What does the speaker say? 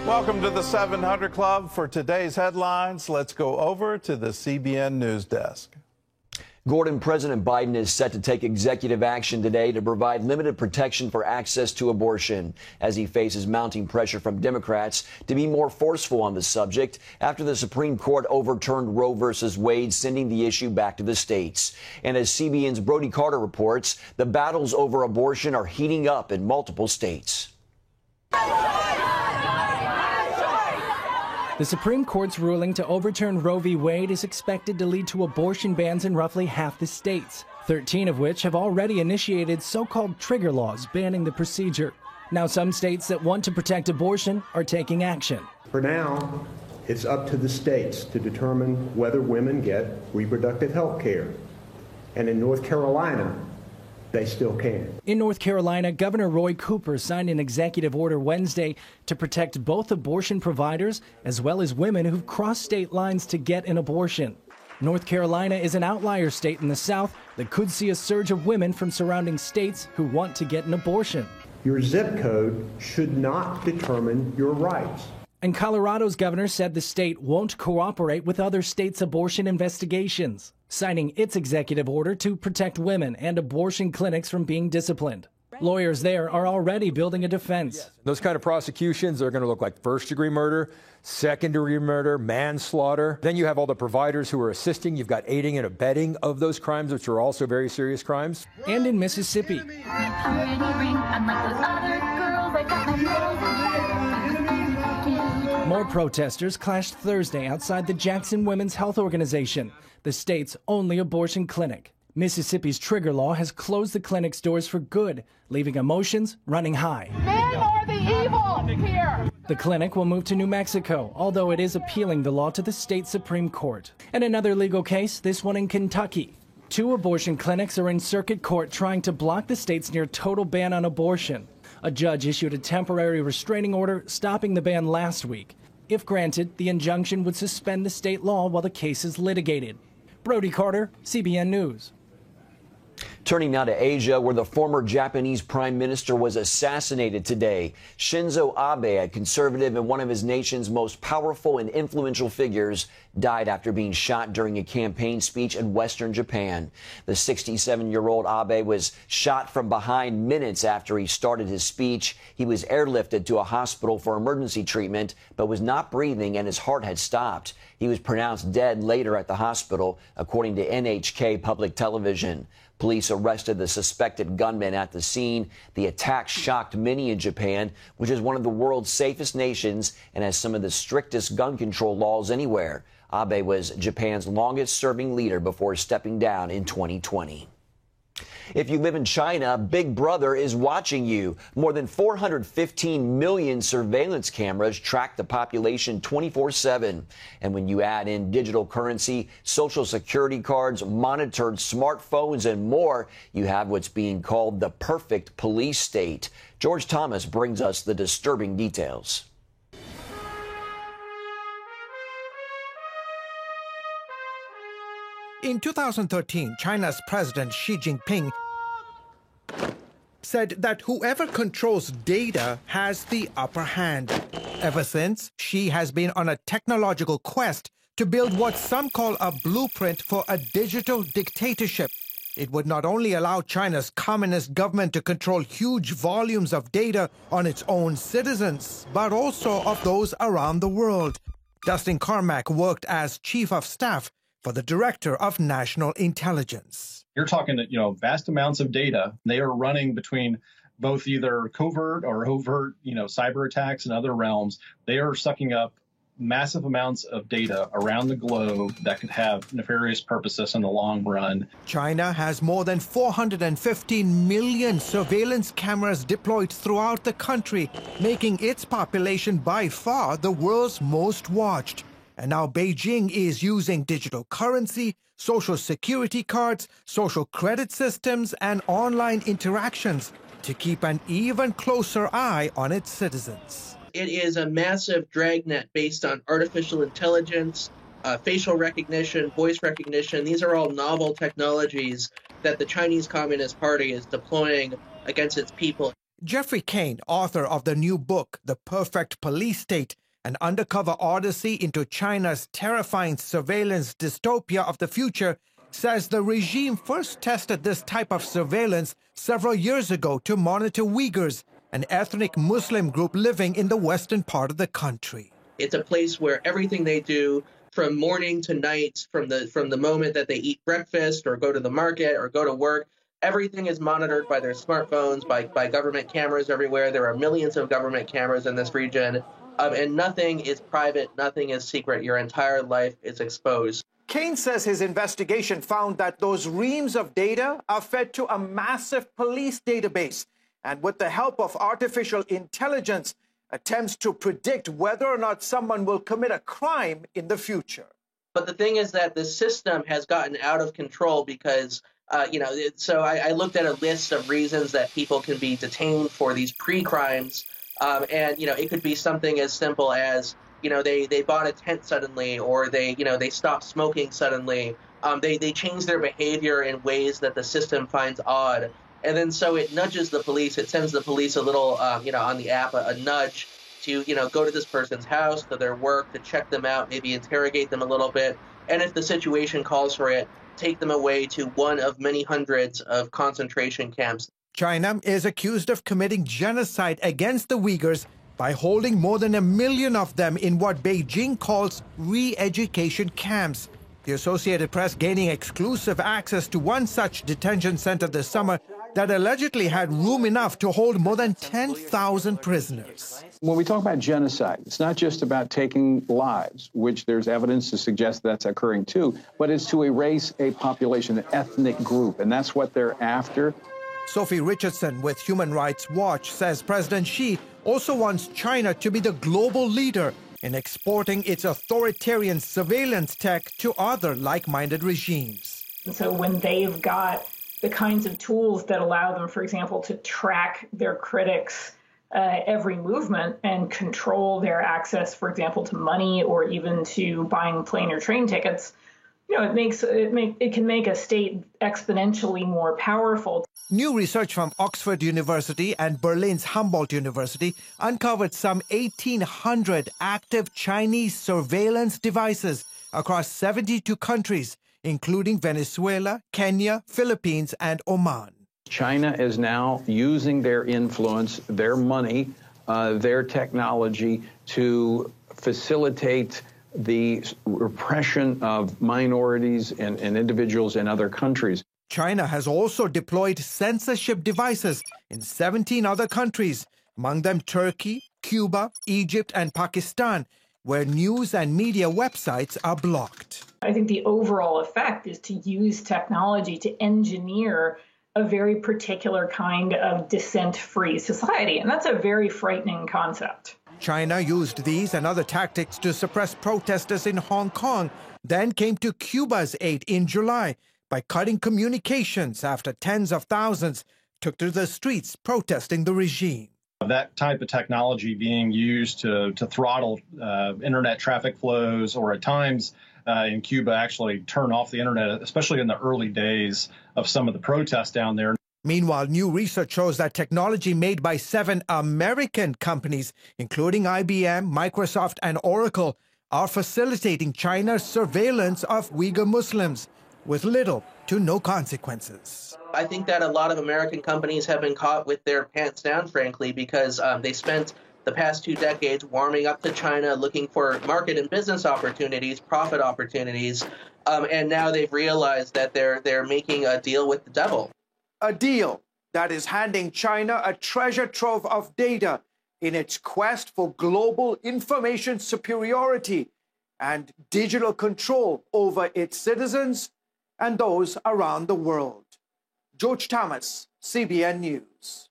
Welcome to the 700 Club. For today's headlines, let's go over to the CBN News Desk. Gordon, President Biden is set to take executive action today to provide limited protection for access to abortion as he faces mounting pressure from Democrats to be more forceful on the subject after the Supreme Court overturned Roe v. Wade, sending the issue back to the states. And as CBN's Brody Carter reports, the battles over abortion are heating up in multiple states. The Supreme Court's ruling to overturn Roe v. Wade is expected to lead to abortion bans in roughly half the states, 13 of which have already initiated so-called trigger laws banning the procedure. Now some states that want to protect abortion are taking action. For now, it's up to the states to determine whether women get reproductive health care. And in North Carolina, they still can. In North Carolina, Governor Roy Cooper signed an executive order Wednesday to protect both abortion providers as well as women who've crossed state lines to get an abortion. North Carolina is an outlier state in the South that could see a surge of women from surrounding states who want to get an abortion. Your zip code should not determine your rights. And Colorado's governor said the state won't cooperate with other states' abortion investigations, signing its executive order to protect women and abortion clinics from being disciplined. Lawyers there are already building a defense. Those kind of prosecutions are going to look like first-degree murder, second-degree murder, manslaughter. Then you have all the providers who are assisting. You've got aiding and abetting of those crimes, which are also very serious crimes. And in Mississippi. More protesters clashed Thursday outside the Jackson Women's Health Organization, the state's only abortion clinic. Mississippi's trigger law has closed the clinic's doors for good, leaving emotions running high. Men are the evil here. The clinic will move to New Mexico, although it is appealing the law to the state Supreme Court. And another legal case, this one in Kentucky. 2 abortion clinics are in circuit court trying to block the state's near total ban on abortion. A judge issued a temporary restraining order stopping the ban last week. If granted, the injunction would suspend the state law while the case is litigated. Brody Carter, CBN News. Turning now to Asia, where the former Japanese prime minister was assassinated today. Shinzo Abe, a conservative and one of his nation's most powerful and influential figures, died after being shot during a campaign speech in western Japan. The 67-year-old Abe was shot from behind minutes after he started his speech. He was airlifted to a hospital for emergency treatment, but was not breathing and his heart had stopped. He was pronounced dead later at the hospital, according to NHK Public Television. Police arrested the suspected gunman at the scene. The attack shocked many in Japan, which is one of the world's safest nations and has some of the strictest gun control laws anywhere. Abe was Japan's longest-serving leader before stepping down in 2020. If you live in China, Big Brother is watching you. More than 415 million surveillance cameras track the population 24/7. And when you add in digital currency, social security cards, monitored smartphones, and more, you have what's being called the perfect police state. George Thomas brings us the disturbing details. In 2013, China's President Xi Jinping said that whoever controls data has the upper hand. Ever since, Xi has been on a technological quest to build what some call a blueprint for a digital dictatorship. It would not only allow China's communist government to control huge volumes of data on its own citizens, but also of those around the world. Dustin Carmack worked as chief of staff for the Director of National Intelligence. You're talking, vast amounts of data. They are running between both either covert or overt, cyber attacks and other realms. They are sucking up massive amounts of data around the globe that could have nefarious purposes in the long run. China has more than 415 million surveillance cameras deployed throughout the country, making its population by far the world's most watched. And now Beijing is using digital currency, social security cards, social credit systems, and online interactions to keep an even closer eye on its citizens. It is a massive dragnet based on artificial intelligence, facial recognition, voice recognition. These are all novel technologies that the Chinese Communist Party is deploying against its people. Jeffrey Kane, author of the new book, The Perfect Police State, an undercover odyssey into China's terrifying surveillance dystopia of the future, says the regime first tested this type of surveillance several years ago to monitor Uyghurs, an ethnic Muslim group living in the western part of the country. It's a place where everything they do from morning to night, from the moment that they eat breakfast or go to the market or go to work, everything is monitored by their smartphones, by government cameras everywhere. There are millions of government cameras in this region, and nothing is private, nothing is secret. Your entire life is exposed. Kane says his investigation found that those reams of data are fed to a massive police database, and with the help of artificial intelligence, attempts to predict whether or not someone will commit a crime in the future. But the thing is that the system has gotten out of control because, so I looked at a list of reasons that people can be detained for these pre-crimes. And, it could be something as simple as, they bought a tent suddenly, or they stopped smoking suddenly. They change their behavior in ways that the system finds odd. And then so it nudges the police. It sends the police a little, on the app, a nudge to, go to this person's house, to their work, to check them out, maybe interrogate them a little bit. And if the situation calls for it, take them away to one of many hundreds of concentration camps. China is accused of committing genocide against the Uyghurs by holding more than 1 million of them in what Beijing calls re-education camps. The Associated Press gaining exclusive access to one such detention center this summer that allegedly had room enough to hold more than 10,000 prisoners. When we talk about genocide, it's not just about taking lives, which there's evidence to suggest that's occurring too, but it's to erase a population, an ethnic group, and that's what they're after. Sophie Richardson with Human Rights Watch says President Xi also wants China to be the global leader in exporting its authoritarian surveillance tech to other like-minded regimes. So when they've got the kinds of tools that allow them, for example, to track their critics' every movement and control their access, for example, to money or even to buying plane or train tickets, it can make a state exponentially more powerful. New research from Oxford University and Berlin's Humboldt University uncovered some 1,800 active Chinese surveillance devices across 72 countries, including Venezuela, Kenya, Philippines, and Oman. China is now using their influence, their money, their technology to facilitate the repression of minorities and individuals in other countries. China has also deployed censorship devices in 17 other countries, among them Turkey, Cuba, Egypt, and Pakistan, where news and media websites are blocked. I think the overall effect is to use technology to engineer a very particular kind of dissent-free society, and that's a very frightening concept. China used these and other tactics to suppress protesters in Hong Kong, then came to Cuba's aid in July by cutting communications after tens of thousands took to the streets protesting the regime. That type of technology being used to throttle internet traffic flows, or at times in Cuba actually turn off the internet, especially in the early days of some of the protests down there. Meanwhile, new research shows that technology made by 7 American companies, including IBM, Microsoft, and Oracle, are facilitating China's surveillance of Uyghur Muslims with little to no consequences. I think that a lot of American companies have been caught with their pants down, frankly, because they spent the past 2 decades warming up to China, looking for market and business opportunities, profit opportunities, and now they've realized that they're making a deal with the devil. A deal that is handing China a treasure trove of data in its quest for global information superiority and digital control over its citizens and those around the world. George Thomas, CBN News.